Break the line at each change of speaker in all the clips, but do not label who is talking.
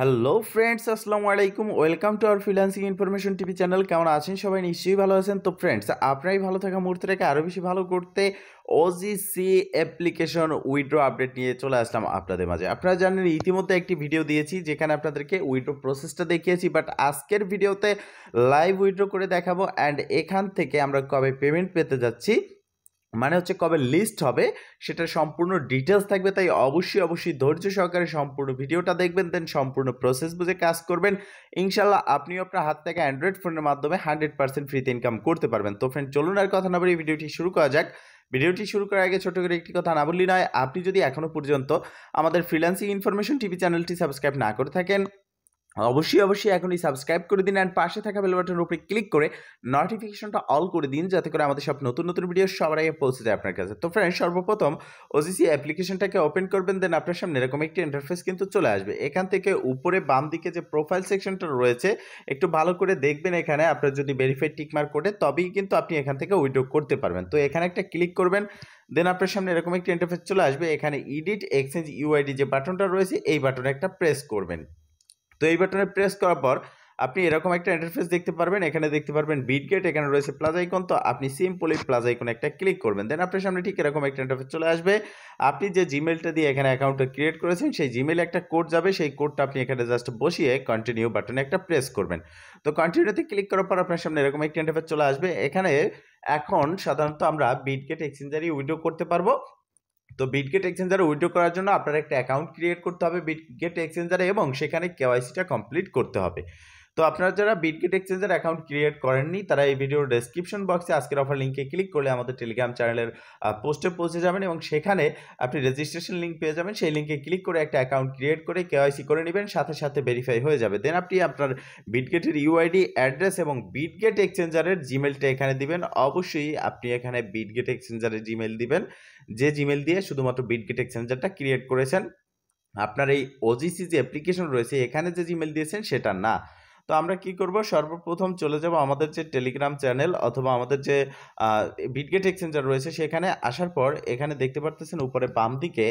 Hello friends, আসসালামু আলাইকুম। Welcome to our freelancing information TV channel. কেমন আছেন সবাই? নিশ্চয়ই ভালো আছেন। তো ফ্রেন্ডস, আপনারাই ভালো থাকা মুহূর্তটাকে আরও বেশি ভালো করতে ওজিসি অ্যাপ্লিকেশন উইথড্র আপডেট নিয়ে চলে আসলাম আপনাদের মাঝে। আপনারা জানেন ইতিমধ্যে একটি ভিডিও দিয়েছি যেখানে আপনাদেরকে উইথড্র প্রসেসটা দেখিয়েছি, বাট আজকের ভিডিওতে লাইভ উইথড্র করে দেখাবো অ্যান্ড এখান থেকে আমরা কবে পেমেন্ট পেতে যাচ্ছি, মানে হচ্ছে কবে লিস্ট হবে, সেটার সম্পূর্ণ ডিটেলস থাকবে। তাই অবশ্যই ধৈর্য সহকারে সম্পূর্ণ ভিডিওটা দেখবেন, দেন সম্পূর্ণ প্রসেস বুঝে কাজ করবেন। ইনশাল্লাহ আপনিও আপনার হাত থেকে অ্যান্ড্রয়েড ফোনের মাধ্যমে 100% ফ্রিতে ইনকাম করতে পারবেন। তো ফ্রেন্ড, চলুন আর কথা না বলে ভিডিওটি শুরু করা যাক। ভিডিওটি শুরু করার আগে ছোট করে একটি কথা না বললি নয়, আপনি যদি এখনও পর্যন্ত আমাদের ফ্রিল্যান্সিং ইনফরমেশন টিভি চ্যানেলটি সাবস্ক্রাইব না করে থাকেন, অবশ্যই এখনই সাবস্ক্রাইব করে দিন অ্যান্ড পাশে থাকা বেল বাটনের উপরে ক্লিক করে নোটিফিকেশনটা অল করে দিন, যাতে করে আমাদের সব নতুন ভিডিও সবার আগে পৌঁছে যায় আপনার কাছে। তো ফ্রেন্ড, সর্বপ্রথম ওজিসি অ্যাপ্লিকেশনটাকে ওপেন করবেন, দেন আপনার সামনে এরকম একটি ইন্টারফেস কিন্তু চলে আসবে। এখান থেকে উপরে বাম দিকে যে প্রোফাইল সেকশনটা রয়েছে, একটু ভালো করে দেখবেন। এখানে আপনার যদি ভেরিফাইড টিকমার্ক করে তবেই কিন্তু আপনি এখান থেকে উইথড্র করতে পারবেন। তো এখানে একটা ক্লিক করবেন, দেন আপনার সামনে এরকম একটি ইন্টারফেস চলে আসবে। এখানে এডিট এক্সচেঞ্জ ইউআইডি যে বাটনটা রয়েছে, এই বাটনে একটা প্রেস করবেন। তো এই বাটনে প্রেস করার পর আপনি এরকম একটা ইন্টারফেস দেখতে পারবেন। এখানে দেখতে পারবেন বিটগেট, এখানে রয়েছে প্লাস আইকন। তো আপনি সিম্পলি প্লাস আইকনে একটা ক্লিক করবেন, দেন আপনার সামনে ঠিক এরকম একটা ইন্টারফেস চলে আসবে। আপনি যে জিমেলটা দিয়ে এখানে অ্যাকাউন্টটা ক্রিয়েট করেছেন, সেই জিমেলে একটা কোড যাবে। সেই কোডটা আপনি এখানে জাস্ট বসিয়ে কন্টিনিউ বাটনে একটা প্রেস করবেন। তো কন্টিনিউতে ক্লিক করার পর আপনার সামনে এরকম একটা ইন্টারফেস চলে আসবে। এখানে এখন সাধারণত আমরা বিটগেট এক্সচেঞ্জারই উইথড্র করতে পারবো। তো বিটগেট এক্সচেঞ্জারে উইথড্র করার জন্য আপনার একটা অ্যাকাউন্ট ক্রিয়েট করতে হবে বিটগেট এক্সচেঞ্জারে, এবং সেখানে কেওয়াইসিটা কমপ্লিট করতে হবে। তো আপনারা যারা বিটগেট এক্সচেঞ্জার অ্যাকাউন্ট ক্রিয়েট করেননি, তারা এই ভিডিওর ডেসক্রিপশন বক্সে আজকের অফার লিঙ্কে ক্লিক করলে আমাদের টেলিগ্রাম চ্যানেলের পোস্টে পৌঁছে যাবেন, এবং সেখানে আপনি রেজিস্ট্রেশন লিঙ্ক পেয়ে যাবেন। সেই লিঙ্কে ক্লিক করে একটা অ্যাকাউন্ট ক্রিয়েট করে কেওয়াইসি করে নেবেন, সাথে সাথে ভেরিফাই হয়ে যাবে। দেন আপনি আপনার বিটগেটের ইউআইডি, অ্যাড্রেস এবং বিটগেট এক্সচেঞ্জারের জিমেলটা এখানে দিবেন। অবশ্যই আপনি এখানে বিটগেট এক্সচেঞ্জারের জিমেল দিবেন, যে জিমেল দিয়ে শুধুমাত্র বিটগেট এক্সচেঞ্জারটা ক্রিয়েট করেছেন। আপনার এই ওজিসি যে অ্যাপ্লিকেশন রয়েছে, এখানে যে জিমেল দিয়েছেন সেটা না। তো আমরা কি করব, সর্বপ্রথম চলে যাব আমাদের যে টেলিগ্রাম চ্যানেল অথবা আমাদের যে বিটগেট এক্সচেঞ্জার রয়েছে, সেখানে আসার পর এখানে দেখতে পারতেছেন উপরে বাম দিকে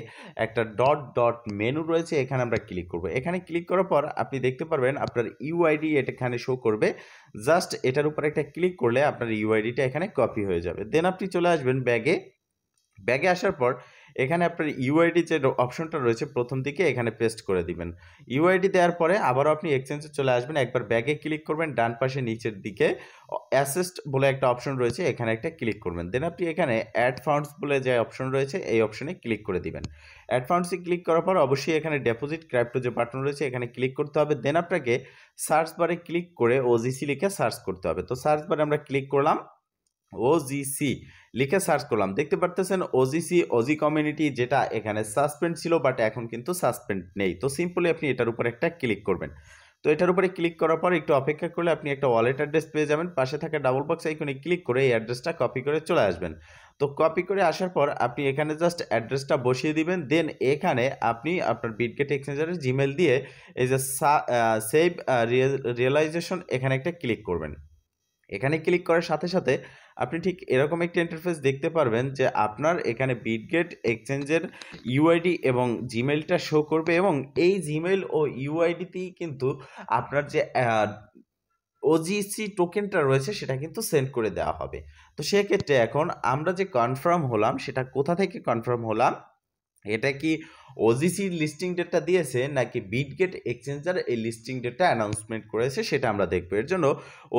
একটা ডট ডট মেনু রয়েছে। এখানে আমরা ক্লিক করব। এখানে ক্লিক করার পর আপনি দেখতে পারবেন আপনার ইউআইডি এখানে শো করবে। জাস্ট এটার উপর একটা ক্লিক করলে আপনার ইউআইডিটা এখানে কপি হয়ে যাবে। দেন আপনি চলে আসবেন ব্যাগে আসার পর এখানে আপনার ইউআইডি যে অপশনটা রয়েছে প্রথম দিকে, এখানে পেস্ট করে দিবেন। ইউআইডি দেওয়ার পরে আবারও আপনি এক্সচেঞ্জে চলে আসবেন, একবার ব্যাগে ক্লিক করবেন, ডান পাশে নিচের দিকে অ্যাসিস্ট বলে একটা অপশন রয়েছে, এখানে একটা ক্লিক করবেন। দেন আপনি এখানে অ্যাড ফান্ডস বলে যে অপশন রয়েছে, এই অপশনে ক্লিক করে দিবেন। অ্যাড ফান্ডসে ক্লিক করার পর অবশ্যই এখানে ডিপোজিট ক্রিপ্টো যে বাটন রয়েছে, এখানে ক্লিক করতে হবে। দেন আপনাকে সার্চ বারে ক্লিক করে ওজিসি লিখে সার্চ করতে হবে। তো সার্চ বারে আমরা ক্লিক করলাম, ওজিসি লিখে সার্চ করলাম। দেখতে পারতেছেন ওজিসি ওজি কমিউনিটি, যেটা এখানে সাসপেন্ড ছিল বাট এখন কিন্তু সাসপেন্ড নেই। তো সিম্পলি আপনি এটার উপর একটা ক্লিক করবেন। তো এটার উপরে ক্লিক করার পর একটু অপেক্ষা করলে আপনি একটা ওয়ালেট অ্যাড্রেস পেয়ে যাবেন। পাশে থাকা ডাবল বক্স আইকনে ক্লিক করে এই অ্যাড্রেসটা কপি করে চলে আসবেন। তো কপি করে আসার পর আপনি এখানে জাস্ট অ্যাড্রেসটা বসিয়ে দিবেন। দেন এখানে আপনি আপনার বিটগেট এক্সচেঞ্জারের জিমেল দিয়ে এই যে সেভ রিয়েলাইজেশন, এখানে একটা ক্লিক করবেন। এখানে ক্লিক করার সাথে সাথে আপনি ঠিক এরকম একটা ইন্টারফেস দেখতে পারবেন যে আপনার এখানে বিটগেট এক্সচেঞ্জের ইউআইডি এবং জিমেলটা শো করবে, এবং এই জিমেল ও ইউআইডিতেই কিন্তু আপনার যে ওজিসি টোকেনটা রয়েছে সেটা কিন্তু সেন্ড করে দেওয়া হবে। তো সেক্ষেত্রে এখন আমরা যে কনফার্ম হলাম, সেটা কোথা থেকে কনফার্ম হলাম, এটা কি ওজিসির লিস্টিং ডেটটা দিয়েছে নাকি বিটগেট এক্সচেঞ্জার এই লিস্টিং ডেটটা অ্যানাউন্সমেন্ট করেছে, সেটা আমরা দেখবো। এর জন্য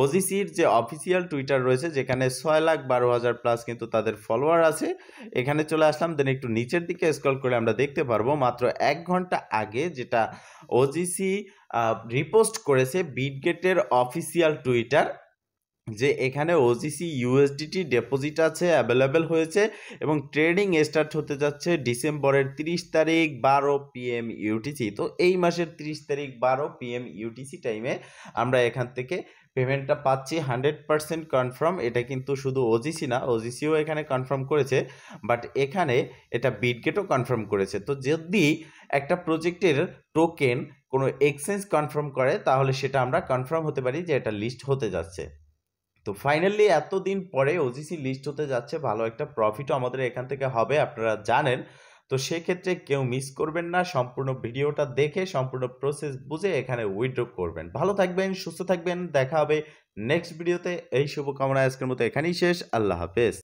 ওজিসির যে অফিসিয়াল টুইটার রয়েছে, যেখানে 6,12,000 প্লাস কিন্তু তাদের ফলোয়ার আছে, এখানে চলে আসলাম। দেন একটু নিচের দিকে স্ক্রল করে আমরা দেখতে পারবো মাত্র 1 ঘন্টা আগে যেটা ওজিসি রিপোস্ট করেছে বিটগেটের অফিসিয়াল টুইটার, যে এখানে ওজিসি ইউএসডিটি ডিপোজিট আছে, অ্যাভেলেবেল হয়েছে, এবং ট্রেডিং স্টার্ট হতে যাচ্ছে ডিসেম্বরের 30 তারিখ 12 PM ইউটিসি। তো এই মাসের 30 তারিখ 12 PM ইউটিসি টাইমে আমরা এখান থেকে পেমেন্টটা পাচ্ছি 100% কনফার্ম। এটা কিন্তু শুধু ওজিসি না, ওজিসিও এখানে কনফার্ম করেছে, বাট এখানে এটা বিটগেটও কনফার্ম করেছে। তো যদি একটা প্রজেক্টের টোকেন কোনো এক্সচেঞ্জ কনফার্ম করে, তাহলে সেটা আমরা কনফার্ম হতে পারি যে এটা লিস্ট হতে যাচ্ছে। তো ফাইনালি এতদিন পরে ওজিসি লিস্ট হতে যাচ্ছে, ভালো একটা প্রফিটও আমাদের এখান থেকে হবে, আপনারা জানেন। তো সেক্ষেত্রে কেউ মিস করবেন না, সম্পূর্ণ ভিডিওটা দেখে সম্পূর্ণ প্রসেস বুঝে এখানে উইথড্র করবেন। ভালো থাকবেন, সুস্থ থাকবেন, দেখা হবে নেক্সট ভিডিওতে। এই শুভকামনা আজকের মতো এখানেই শেষ। আল্লাহ হাফেজ।